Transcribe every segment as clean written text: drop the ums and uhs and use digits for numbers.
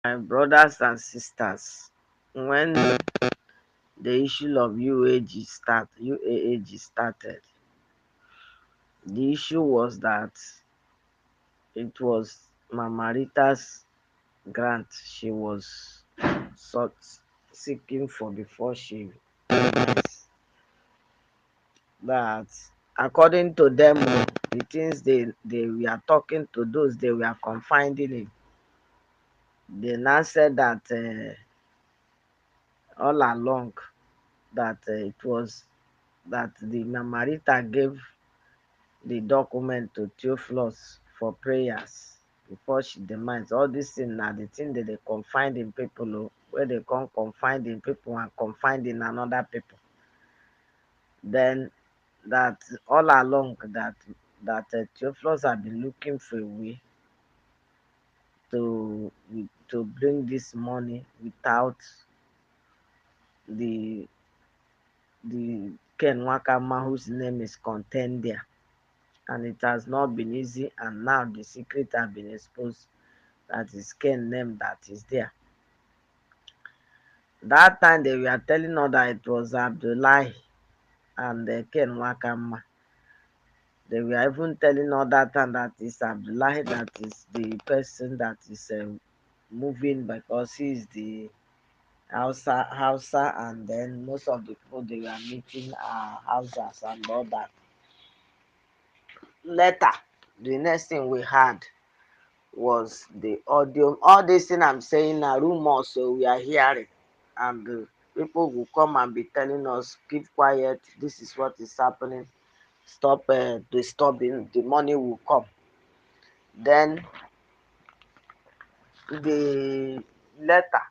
My brothers and sisters, when the issue of UAG started, the issue was that it was Mama Rita's grant she was sought seeking for before she realized that according to them, the things they were talking to those they were confiding in, they now said that all along that it was that the Mama Rita gave the document to Theophilus for prayers before she demands. All this thing now the thing that they confide in people, where they can't confide in people and confide in another people. Then that all along that Theophilus had been looking for a way to bring this money without the Ken Wakama whose name is contained there. And it has not been easy, and now the secret has been exposed that is Ken name that is there. That time they were telling us that it was Abdullahi and Ken Wakama. They were even telling us that time that is Abdullahi that is the person that is moving because he is the Hausa, and then most of the people they were meeting are Hausas and all that. Later, the next thing we had was the audio. All this thing I'm saying are rumors, so we are hearing, and people will come and be telling us, "Keep quiet. This is what is happening. Stop disturbing. The money will come." Then the letter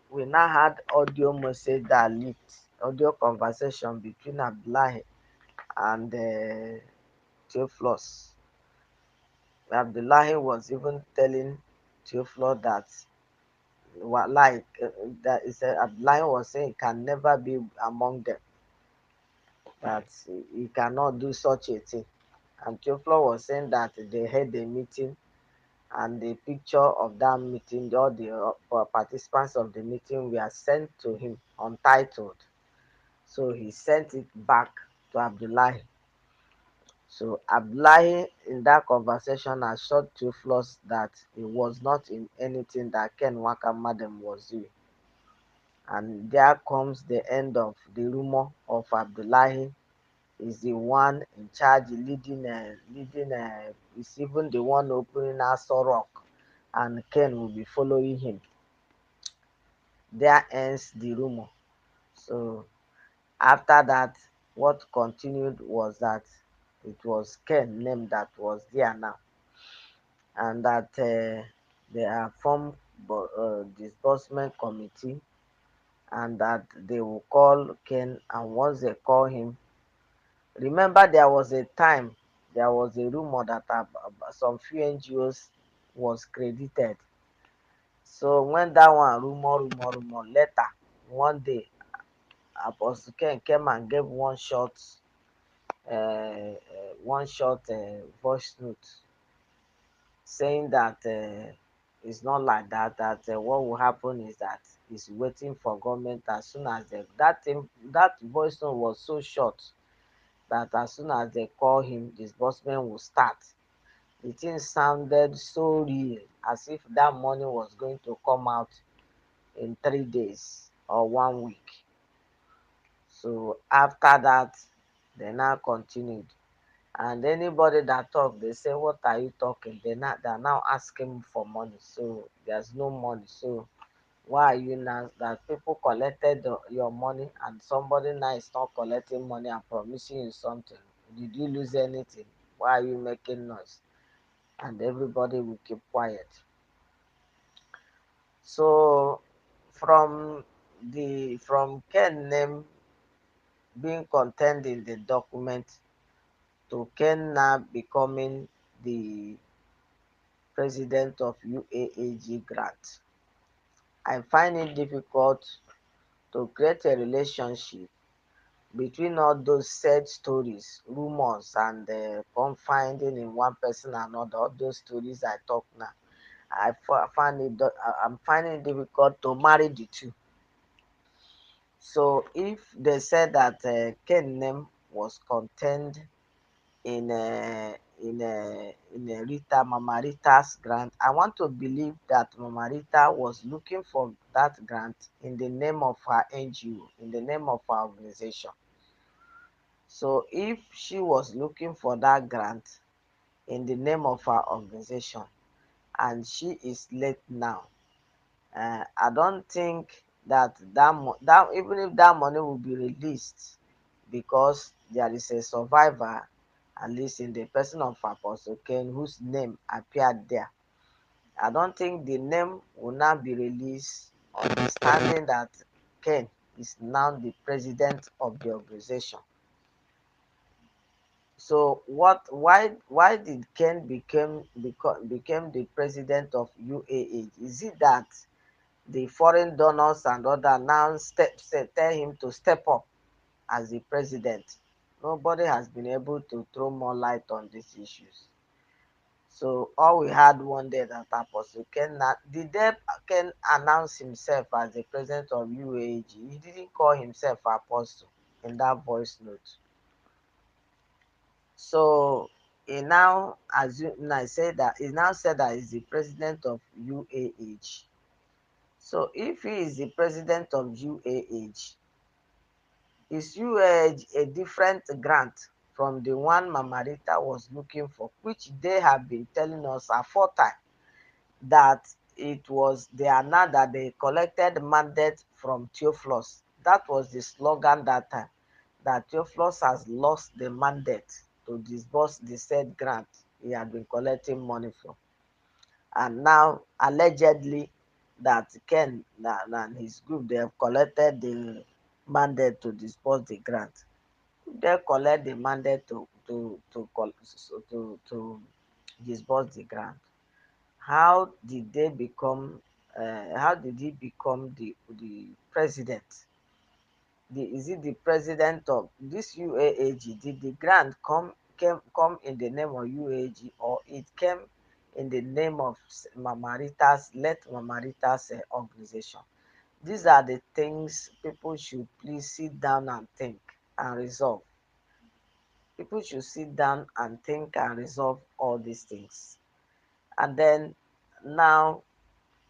we now had audio message that leaked, audio conversation between Abdullahi and Theophilus. Abdullahi was even telling Theophilus that like that is Abdullahi was saying can never be among them, that he cannot do such a thing. And Theophilus was saying that they had a meeting and the picture of that meeting, all the participants of the meeting were sent to him untitled. So he sent it back to Abdullahi. So Abdullahi in that conversation assured Theophilus that he was not in anything that Ken Waka Madam was doing. And there comes the end of the rumor of Abdullahi is the one in charge, is even the one opening Aso Rock, and Ken will be following him. There ends the rumor. So after that, what continued was that it was Ken name that was there now, and that they are formed disbursement committee, and that they will call Ken, and once they call him, remember there was a time, there was a rumor that some few NGOs was credited. So when that one rumor later, one day Apostle Ken came and gave one short voice note saying that it's not like that. That what will happen is that he's waiting for government as soon as that voice note was so short that as soon as they call him, disbursement will start. The thing sounded so real, as if that money was going to come out in 3 days or 1 week. So after that, they now continued. And anybody that talk, they say, "What are you talking?" They're now asking for money. So there's no money. So why are you now that people collected your money and somebody now is not collecting money and promising you something? Did you lose anything? Why are you making noise? And everybody will keep quiet. So from Ken name being contained in the document to Ken now becoming the president of UAAG grant, I find it difficult to create a relationship between all those said stories, rumors, and confiding in one person and another, all those stories I talk now. I'm finding it difficult to marry the two. So if they said that Ken name was contained in a Rita Mama Rita's grant, I want to believe that Mama Rita was looking for that grant in the name of her NGO, in the name of her organization. So if she was looking for that grant in the name of her organization and she is late now, I don't think that even if that money will be released, because there is a survivor, at least in the person of Apostle Ken, whose name appeared there. I don't think the name will now be released, understanding that Ken is now the president of the organization. So why did Ken became the president of UAH? Is it that the foreign donors and other now tell him to step up as the president? Nobody has been able to throw more light on these issues. So all we had one day that Apostle Ken, did they Ken announce himself as the president of UAG? He didn't call himself Apostle in that voice note. So he now assume I said that he now said that he's the president of UAH. So if he is the president of UAH, is UAH a different grant from the one Mama Rita was looking for, which they have been telling us aforetime that it was they are now that they collected mandate from Theophilus. That was the slogan that time, that Theophilus has lost the mandate to disburse the said grant he had been collecting money from. And now allegedly that Ken and his group, they have collected the mandate to disburse the grant. They collect the mandate to disburse the grant. How did they become? How did he become the president? Is it the president of this UAAG? Did the grant come in the name of UAG, or it came in the name of Mama Rita's organization? These are the things people should please sit down and think and resolve. People should sit down and think and resolve all these things. And then now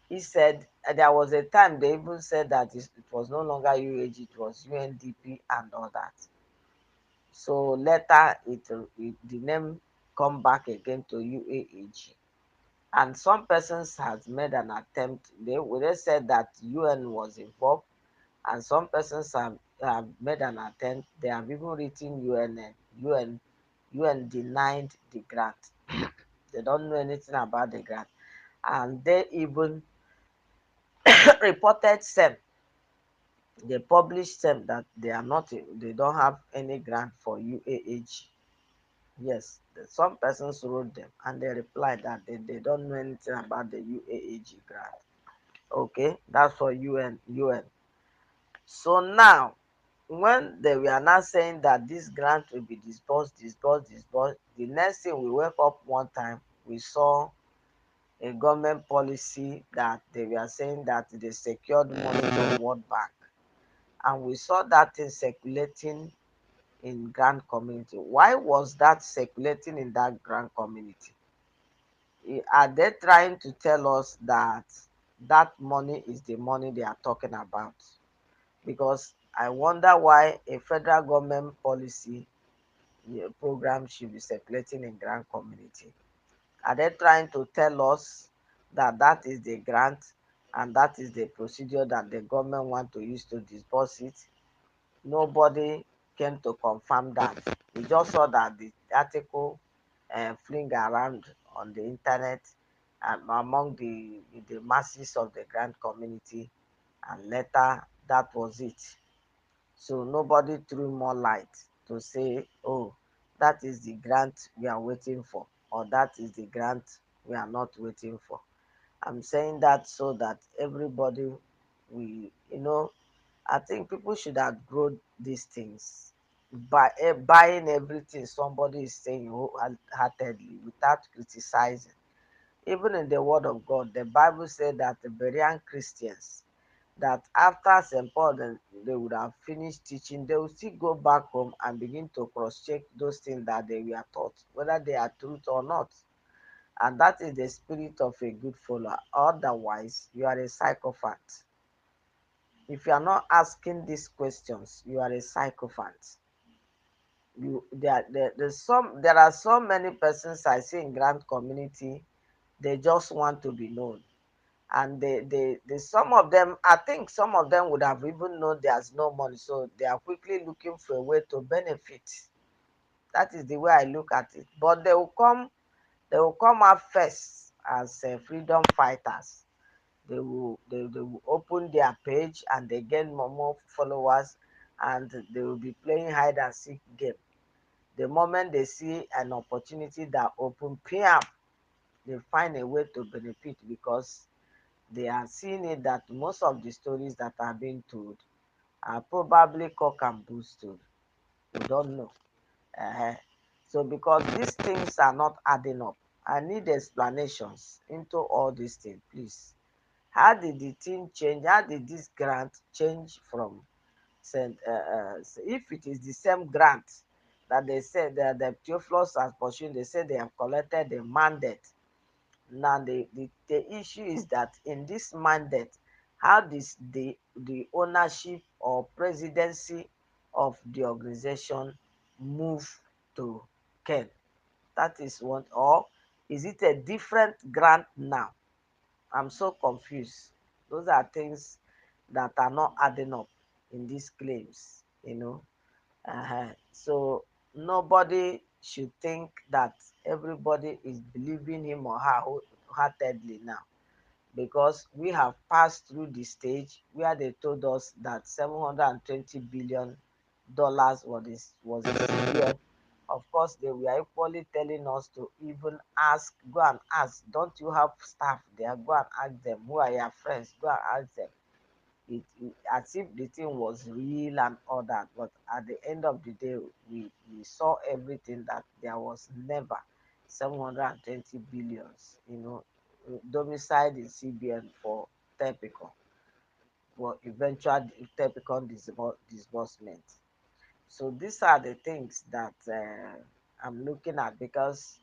he said there was a time they even said that it was no longer UAG, it was UNDP and all that. So later the name come back again to UAAG. And some persons has made an attempt. They said that UN was involved, and some persons have made an attempt. They have even written UN denied the grant. They don't know anything about the grant. And they even reported them. They published them that they don't have any grant for UAH. Yes, some persons wrote them and they replied that they don't know anything about the UAAG grant. Okay, that's for UN. So now, when they were now saying that this grant will be disbursed, the next thing we wake up one time, we saw a government policy that they were saying that they secured money to World Bank. And we saw that thing circulating in grant community. Why was that circulating in that grant community? Are they trying to tell us that that money is the money they are talking about? Because I wonder why a federal government policy program should be circulating in grant community. Are they trying to tell us that that is the grant and that is the procedure that the government want to use to disburse it? Nobody came to confirm that. We just saw that the article fling around on the internet and among the masses of the grant community, and later that was it. So nobody threw more light to say, oh, that is the grant we are waiting for, or that is the grant we are not waiting for. I'm saying that so that everybody we I think people should outgrow these things. Buying everything somebody is saying wholeheartedly without criticizing. Even in the Word of God, the Bible said that the Berean Christians, that after St. Paul they would have finished teaching, they will still go back home and begin to cross check those things that they were taught, whether they are truth or not. And that is the spirit of a good follower. Otherwise, you are a psychopath. If you are not asking these questions, you are a psychopath. There are so many persons I see in Grand Community, they just want to be known. And some of them, I think some of them would have even known there's no money, so they are quickly looking for a way to benefit. That is the way I look at it. But they will come out first as freedom fighters. They will open their page and they gain more followers, and they will be playing hide and seek game. The moment they see an opportunity that open, PM, they find a way to benefit, because they are seeing it that most of the stories that are being told are probably cock and bull story. We don't know. uh So because these things are not adding up, I need explanations into all these things, please. How did the thing change? How did this grant change from Saint? If it is the same grant that they said that the Theophilus has pursued, they said they have collected the mandate. Now the issue is that in this mandate, how does the ownership or presidency of the organization move to Ken? That is one. Or is it a different grant now? I'm so confused. Those are things that are not adding up in these claims. So nobody should think that everybody is believing him or her wholeheartedly now, because we have passed through the stage where they told us that $720 billion was a CBN. Of course, they were equally telling us to even go and ask, don't you have staff there? Go and ask them, who are your friends? Go and ask them. As if the thing was real and all that. But at the end of the day, we saw everything, that there was never 720 billions, domiciled in CBN for typical, for eventual typical disbursement. So these are the things that I'm looking at, because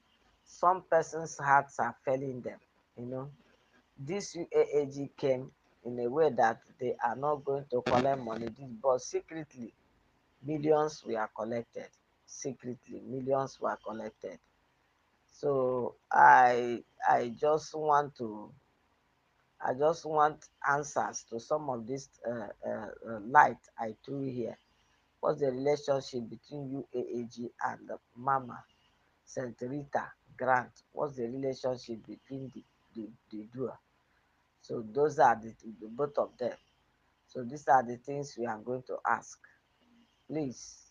some persons' hearts are failing them. You know, this UAAG came in a way that they are not going to collect money, but secretly millions were collected. Secretly, millions were collected. So I just want answers to some of this light I threw here. What's the relationship between UAAG and Mama Saint Rita Grant? What's the relationship between the duo? So those are the both of them. So these are the things we are going to ask. Please